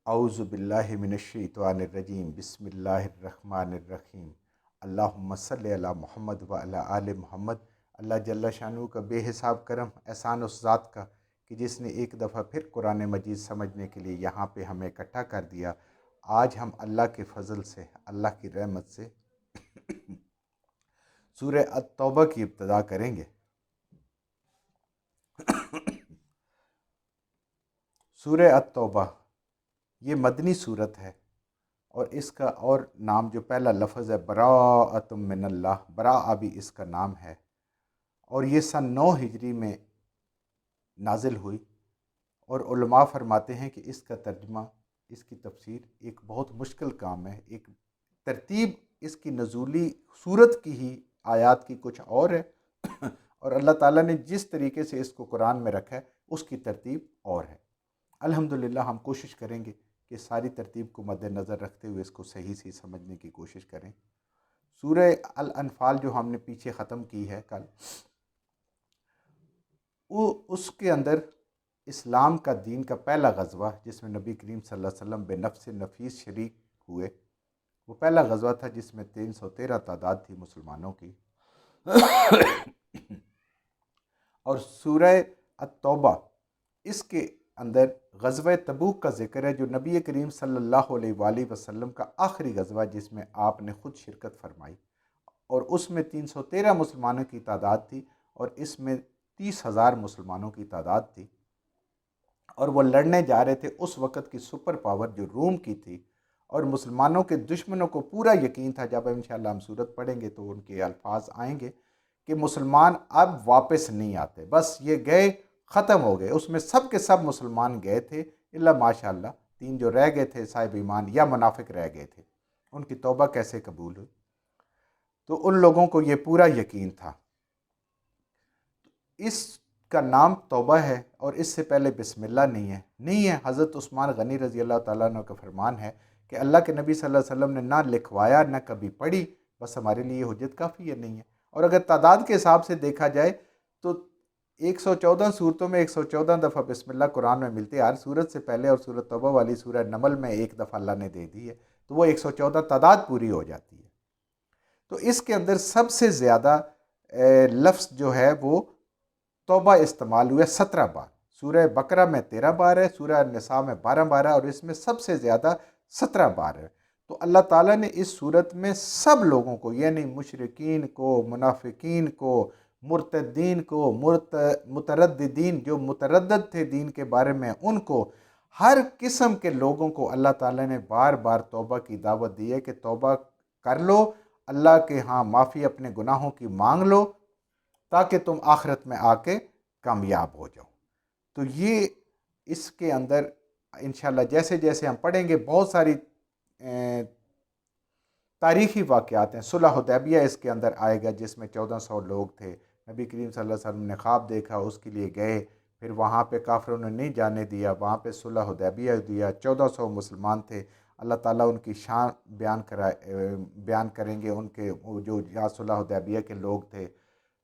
اعوذ باللہ من الشیطان الرجیم بسم اللہ الرحمن الرحیم اللہم صلی علی محمد و علی آل محمد۔ اللہ جل شانہ کا بے حساب کرم احسان اس ذات کا کہ جس نے ایک دفعہ پھر قرآن مجید سمجھنے کے لیے یہاں پہ ہمیں اکٹھا کر دیا۔ آج ہم اللہ کے فضل سے، اللہ کی رحمت سے سورہ التوبہ کی ابتدا کریں گے۔ سورہ التوبہ یہ مدنی صورت ہے، اور اس کا اور نام جو پہلا لفظ ہے براءۃ من اللہ، براء بھی اس کا نام ہے، اور یہ سن 9 ہجری میں نازل ہوئی۔ اور علماء فرماتے ہیں کہ اس کا ترجمہ، اس کی تفسیر ایک بہت مشکل کام ہے۔ ایک ترتیب اس کی نزولی صورت کی ہی آیات کی کچھ اور ہے، اور اللہ تعالیٰ نے جس طریقے سے اس کو قرآن میں رکھا ہے اس کی ترتیب اور ہے۔ الحمدللہ ہم کوشش کریں گے کہ ساری ترتیب کو مد نظر رکھتے ہوئے اس کو صحیح سے سمجھنے کی کوشش کریں۔ سورہ الانفال جو ہم نے پیچھے ختم کی ہے کل، وہ اس کے اندر اسلام کا دین کا پہلا غزوہ، جس میں نبی کریم صلی اللہ علیہ وسلم بے نفس نفیس شریک ہوئے، وہ پہلا غزوہ تھا جس میں 313 تعداد تھی مسلمانوں کی۔ اور سورہ التوبہ اس کے اندر غزوہ تبوک کا ذکر ہے، جو نبی کریم صلی اللہ علیہ وآلہ وسلم کا آخری غزوہ، جس میں آپ نے خود شرکت فرمائی، اور اس میں 313 مسلمانوں کی تعداد تھی، اور اس میں 30,000 مسلمانوں کی تعداد تھی، اور وہ لڑنے جا رہے تھے اس وقت کی سپر پاور جو روم کی تھی۔ اور مسلمانوں کے دشمنوں کو پورا یقین تھا، جب انشاءاللہ ہم صورت پڑھیں گے تو ان کے الفاظ آئیں گے کہ مسلمان اب واپس نہیں آتے، بس یہ گئے، ختم ہو گئے۔ اس میں سب کے سب مسلمان گئے تھے، الا ماشاءاللہ 3 جو رہ گئے تھے صاحب ایمان یا منافق رہ گئے تھے۔ ان کی توبہ کیسے قبول ہوئی؟ تو ان لوگوں کو یہ پورا یقین تھا۔ اس کا نام توبہ ہے، اور اس سے پہلے بسم اللہ نہیں ہے۔ حضرت عثمان غنی رضی اللہ تعالیٰ عنہ کا فرمان ہے کہ اللہ کے نبی صلی اللہ علیہ وسلم نے نہ لکھوایا نہ کبھی پڑھی، بس ہمارے لیے حجت کافی ہے، نہیں ہے۔ اور اگر تعداد کے حساب سے دیکھا جائے تو 114 صورتوں میں 114 دفعہ بسم اللہ قرآن میں ملتی ہے۔ ہر صورت سے پہلے اور سورۃ توبہ والی سورہ نمل میں ایک دفعہ اللہ نے دے دی ہے، تو وہ 114 تعداد پوری ہو جاتی ہے۔ تو اس کے اندر سب سے زیادہ لفظ جو ہے وہ توبہ استعمال ہوئے 17 بار۔ سورہ بقرہ میں 13 بار ہے، سورہ نساء میں 12 بار ہے، اور اس میں سب سے زیادہ 17 بار ہے۔ تو اللہ تعالیٰ نے اس صورت میں سب لوگوں کو، یعنی مشرکین کو، منافقین کو، مرتدین کو، مترددین جو متردد تھے دین کے بارے میں، ان کو، ہر قسم کے لوگوں کو اللہ تعالیٰ نے بار بار توبہ کی دعوت دی ہے کہ توبہ کر لو، اللہ کے ہاں معافی اپنے گناہوں کی مانگ لو، تاکہ تم آخرت میں آ کے کامیاب ہو جاؤ۔ تو یہ اس کے اندر انشاءاللہ جیسے جیسے ہم پڑھیں گے بہت ساری تاریخی واقعات ہیں۔ صلح حدیبیہ اس کے اندر آئے گا، جس میں 1400 لوگ تھے، نبی کریم صلی اللہ علیہ وسلم نے خواب دیکھا، اس کے لیے گئے، پھر وہاں پہ کافروں نے نہیں جانے دیا، وہاں پہ صلح حدیبیہ دیا، 1400 مسلمان تھے۔ اللہ تعالیٰ ان کی شان بیان کریں گے، ان کے جو یہاں صلح حدیبیہ کے لوگ تھے۔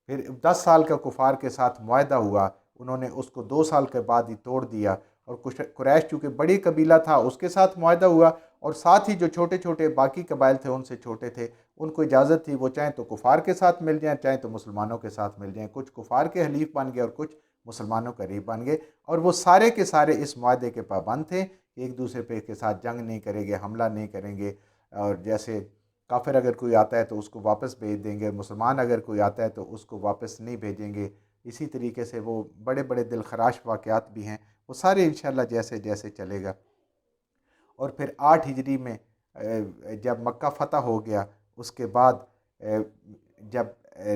پھر 10 سال کا کفار کے ساتھ معاہدہ ہوا، انہوں نے اس کو 2 سال کے بعد ہی توڑ دیا، اور قریش چونکہ بڑی قبیلہ تھا اس کے ساتھ معاہدہ ہوا، اور ساتھ ہی جو چھوٹے چھوٹے باقی قبائل تھے ان سے چھوٹے تھے، ان کو اجازت تھی وہ چاہیں تو کفار کے ساتھ مل جائیں، چاہیں تو مسلمانوں کے ساتھ مل جائیں۔ کچھ کفار کے حلیف بن گئے اور کچھ مسلمانوں کے حلیف بن گئے، اور وہ سارے کے سارے اس معاہدے کے پابند تھے کہ ایک دوسرے پہ کے ساتھ جنگ نہیں کریں گے، حملہ نہیں کریں گے، اور جیسے کافر اگر کوئی آتا ہے تو اس کو واپس بھیج دیں گے، مسلمان اگر کوئی آتا ہے تو اس کو واپس نہیں بھیجیں گے۔ اسی طریقے سے وہ بڑے بڑے دل خراش واقعات بھی ہیں، وہ سارے انشاءاللہ جیسے جیسے چلے گا۔ اور پھر 8 ہجری میں جب مکہ فتح ہو گیا، اس کے بعد جب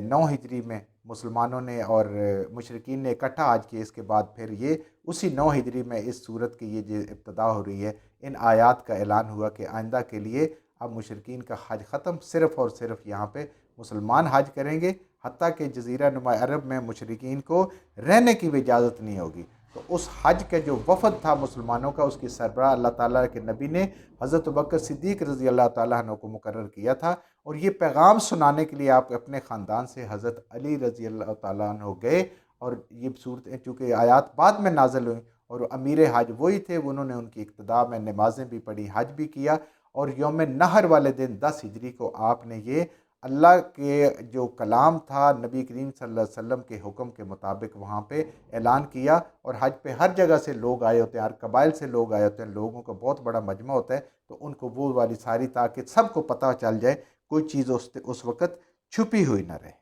9 ہجری میں مسلمانوں نے اور مشرکین نے اکٹھا حج کیا، اس کے بعد پھر یہ اسی 9 ہجری میں اس صورت کی یہ جو ابتدا ہو رہی ہے، ان آیات کا اعلان ہوا کہ آئندہ کے لیے اب مشرکین کا حج ختم، صرف اور صرف یہاں پہ مسلمان حج کریں گے، حتیٰ کہ جزیرہ نما عرب میں مشرکین کو رہنے کی بھی اجازت نہیں ہوگی۔ تو اس حج کے جو وفد تھا مسلمانوں کا، اس کی سربراہ اللہ تعالیٰ کے نبی نے حضرت ابوبکر صدیق رضی اللہ تعالیٰ عنہ کو مقرر کیا تھا، اور یہ پیغام سنانے کے لیے آپ اپنے خاندان سے حضرت علی رضی اللہ تعالیٰ عنہ گئے۔ اور یہ صورتیں چونکہ آیات بعد میں نازل ہوئیں، اور امیر حج وہی تھے، انہوں نے ان کی اقتداء میں نمازیں بھی پڑھی، حج بھی کیا، اور یوم نحر والے دن 10 ہجری کو آپ نے یہ اللہ کے جو کلام تھا نبی کریم صلی اللہ علیہ وسلم کے حکم کے مطابق وہاں پہ اعلان کیا۔ اور حج پہ ہر جگہ سے لوگ آئے ہوتے ہیں، ہر قبائل سے لوگ آئے ہوتے ہیں، لوگوں کا بہت بڑا مجمع ہوتا ہے، تو ان کو وہ والی ساری، تاکہ سب کو پتہ چل جائے، کوئی چیز اس وقت چھپی ہوئی نہ رہے۔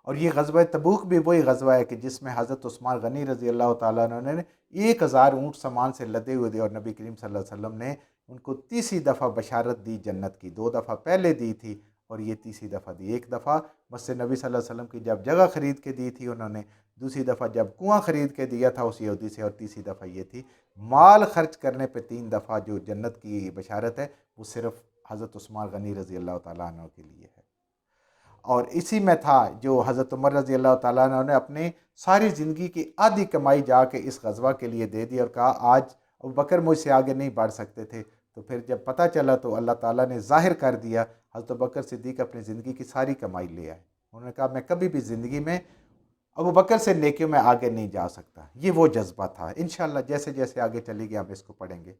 اور یہ غزوہ تبوک بھی وہی غزوہ ہے کہ جس میں حضرت عثمان غنی رضی اللہ تعالیٰ عنہ نے 1000 اونٹ سامان سے لدے ہوئے تھے، اور نبی کریم صلی اللہ علیہ وسلم نے ان کو تیسری دفعہ بشارت دی جنت کی۔ 2 دفعہ پہلے دی تھی اور یہ تیسری دفعہ دی۔ ایک دفعہ مسجد نبی صلی اللہ علیہ وسلم کی جب جگہ خرید کے دی تھی انہوں نے، دوسری دفعہ جب کنواں خرید کے دیا تھا اس یہودی سے، اور تیسری دفعہ یہ تھی مال خرچ کرنے پہ 3 دفعہ جو جنت کی بشارت ہے وہ صرف حضرت عثمان غنی رضی اللہ تعالیٰ عنہ کے لیے ہے۔ اور اسی میں تھا جو حضرت عمر رضی اللہ تعالیٰ عنہ نے اپنی ساری زندگی کی آدھی کمائی جا کے اس غزوہ کے لیے دے دی، اور کہا آج ابوبکر مجھ سے آگے نہیں بڑھ سکتے تھے۔ تو پھر جب پتہ چلا تو اللہ تعالیٰ نے ظاہر کر دیا، حضرت ابوبکر صدیق اپنی زندگی کی ساری کمائی لے آئے۔ انہوں نے کہا میں کبھی بھی زندگی میں ابوبکر سے نیکیوں میں آگے نہیں جا سکتا۔ یہ وہ جذبہ تھا۔ انشاءاللہ جیسے جیسے آگے چلے گی ہم اس کو پڑھیں گے۔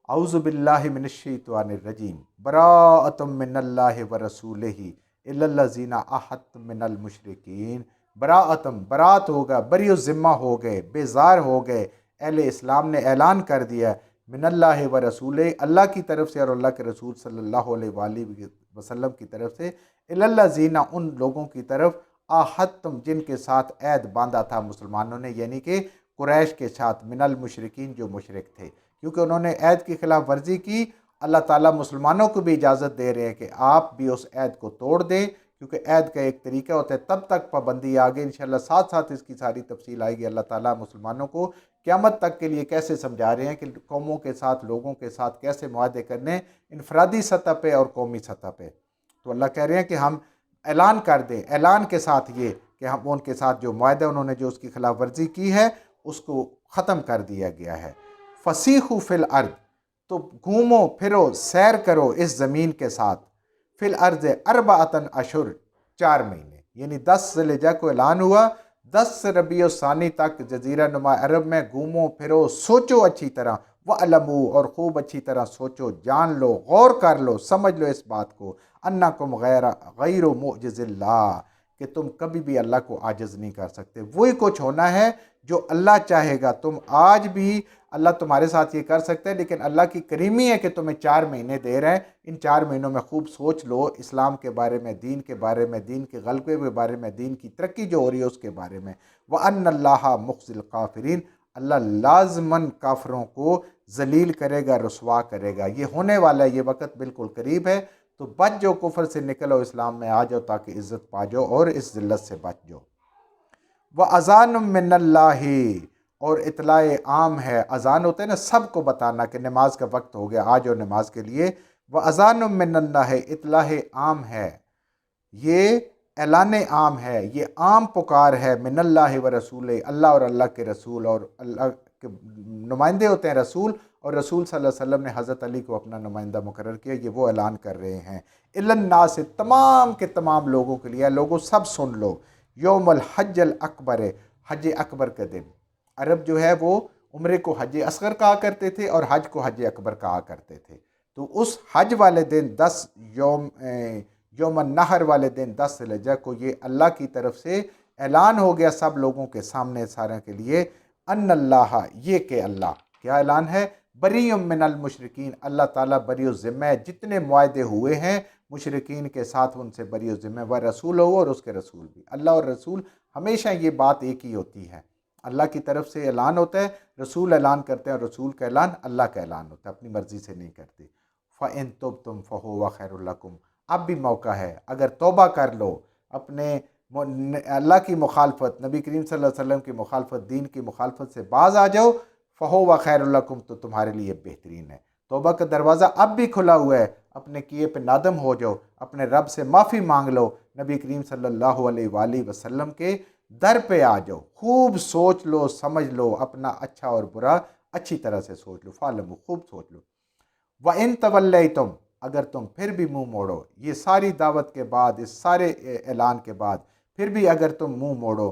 اعوذ باللہ من الشیطان الرجیم، براءۃ من اللہ ورسولہ الی الذین عاہدتم من المشرکین۔ براءتم، برات ہوگا، بری و ذمہ ہو گئے، بیزار ہو گئے، اہل اسلام نے اعلان کر دیا من اللہ و رسول، اللہ کی طرف سے اور اللہ کے رسول صلی اللہ علیہ وآلہ وسلم کی طرف سے، الی الذین، ان لوگوں کی طرف، عاہدتم جن کے ساتھ عہد باندھا تھا مسلمانوں نے، یعنی کہ قریش کے ساتھ، من المشرکین جو مشرک تھے، کیونکہ انہوں نے عہد کی خلاف ورزی کی۔ اللہ تعالیٰ مسلمانوں کو بھی اجازت دے رہے ہیں کہ آپ بھی اس عہد کو توڑ دیں، کیونکہ عہد کا ایک طریقہ ہوتا ہے، تب تک پابندی آگے انشاءاللہ ساتھ ساتھ اس کی ساری تفصیل آئے گی۔ اللہ تعالیٰ مسلمانوں کو قیامت تک کے لیے کیسے سمجھا رہے ہیں کہ قوموں کے ساتھ، لوگوں کے ساتھ کیسے معاہدے کرنے، انفرادی سطح پہ اور قومی سطح پہ۔ تو اللہ کہہ رہے ہیں کہ ہم اعلان کر دیں، اعلان کے ساتھ یہ کہ ہم ان کے ساتھ جو معاہدہ انہوں نے جو اس کی خلاف ورزی کی ہے اس کو ختم کر دیا گیا ہے۔ فسیحوا فی الارض، تو گھومو پھرو، سیر کرو اس زمین کے ساتھ، فی الارض اربعۃ اشہر، 4 مہینے، یعنی 10 ذی الحجہ کو اعلان ہوا، 10 ربیع الثانی تک جزیرہ نما عرب میں گھومو پھرو، سوچو اچھی طرح، وَعْلَمُوا، اور خوب اچھی طرح سوچو، جان لو، غور کر لو، سمجھ لو اس بات کو، انکم غیر معجز اللہ، کہ تم کبھی بھی اللہ کو عاجز نہیں کر سکتے۔ وہی کچھ ہونا ہے جو اللہ چاہے گا۔ تم آج بھی اللہ تمہارے ساتھ یہ کر سکتے ہیں، لیکن اللہ کی کریمی ہے کہ تمہیں 4 مہینے دے رہے ہیں۔ ان 4 مہینوں میں خوب سوچ لو اسلام کے بارے میں، دین کے بارے میں، دین کے غلبے کے بارے میں، دین کی ترقی جو ہو رہی ہے اس کے بارے میں۔ وَأَنَّ اللَّهَ مُخْزِي الْكَافِرِينَ، اللہ لازماً کافروں کو ذلیل کرے گا، رسوا کرے گا۔ یہ ہونے والا ہے، یہ وقت بالکل قریب ہے۔ تو بچ جاؤ، کفر سے نکلو، اسلام میں آ جاؤ تاکہ عزت پا جاؤ اور اس ذلت سے بچ جاؤ۔ وَأَذَانٌ مِّنَ اللَّهِ، اور اطلاع عام ہے، اذان ہوتے ہیں نا سب کو بتانا کہ نماز کا وقت ہو گیا، آ جاؤ نماز کے لیے۔ وَأَذَانٌ مِّنَ اللَّهِ، اطلاع عام ہے، یہ اعلان عام ہے، یہ عام پکار ہے، من اللہ و رسول، اللہ اور اللہ کے رسول، اور اللہ کے نمائندے ہوتے ہیں رسول، اور رسول صلی اللہ علیہ وسلم نے حضرت علی کو اپنا نمائندہ مقرر کیا، یہ وہ اعلان کر رہے ہیں۔ الی الناس، تمام کے تمام لوگوں کے لیے، لوگوں سب سن لو، یوم الحج الاکبر، حج اکبر کا دن۔ عرب جو ہے وہ عمرے کو حج اصغر کہا کرتے تھے اور حج کو حج اکبر کہا کرتے تھے۔ تو اس حج والے دن، 10 یوم النحر والے دن، 10 ذی الحجہ کو، یہ اللہ کی طرف سے اعلان ہو گیا سب لوگوں کے سامنے، سارے کے لیے، ان اللہ، یہ کہ اللہ، کیا اعلان ہے؟ بری من المشرکین، اللہ تعالیٰ بری و ذمہ ہے، جتنے معاہدے ہوئے ہیں مشرکین کے ساتھ ان سے بری و ذمہ، و رسول ہو، اور اس کے رسول بھی۔ اللہ اور رسول ہمیشہ یہ بات ایک ہی ہوتی ہے، اللہ کی طرف سے اعلان ہوتا ہے، رسول اعلان کرتے ہیں، اور رسول کا اعلان اللہ کا اعلان ہوتا ہے، اپنی مرضی سے نہیں کرتے۔ فَإِن تُبْتُمْ فَهُوَ خَيْرٌ لَكُمْ، اب بھی موقع ہے، اگر توبہ کر لو، اپنے اللہ کی مخالفت، نبی کریم صلی اللہ علیہ وسلم کی مخالفت، دین کی مخالفت سے باز آ جاؤ، فَهُوَ خَيْرٌ لَكُمْ، تو تمہارے لیے بہترین ہے۔ توبہ کا دروازہ اب بھی کھلا ہوا ہے، اپنے کیے پہ نادم ہو جاؤ، اپنے رب سے معافی مانگ لو، نبی کریم صلی اللہ علیہ وآلہ وسلم کے در پہ آ جاؤ، خوب سوچ لو، سمجھ لو، اپنا اچھا اور برا اچھی طرح سے سوچ لو، فعلموا، خوب سوچ لو۔ وَإِن تَوَلَّيْتُمْ، اگر تم پھر بھی منہ موڑو، یہ ساری دعوت کے بعد، اس سارے اعلان کے بعد پھر بھی اگر تم منہ موڑو،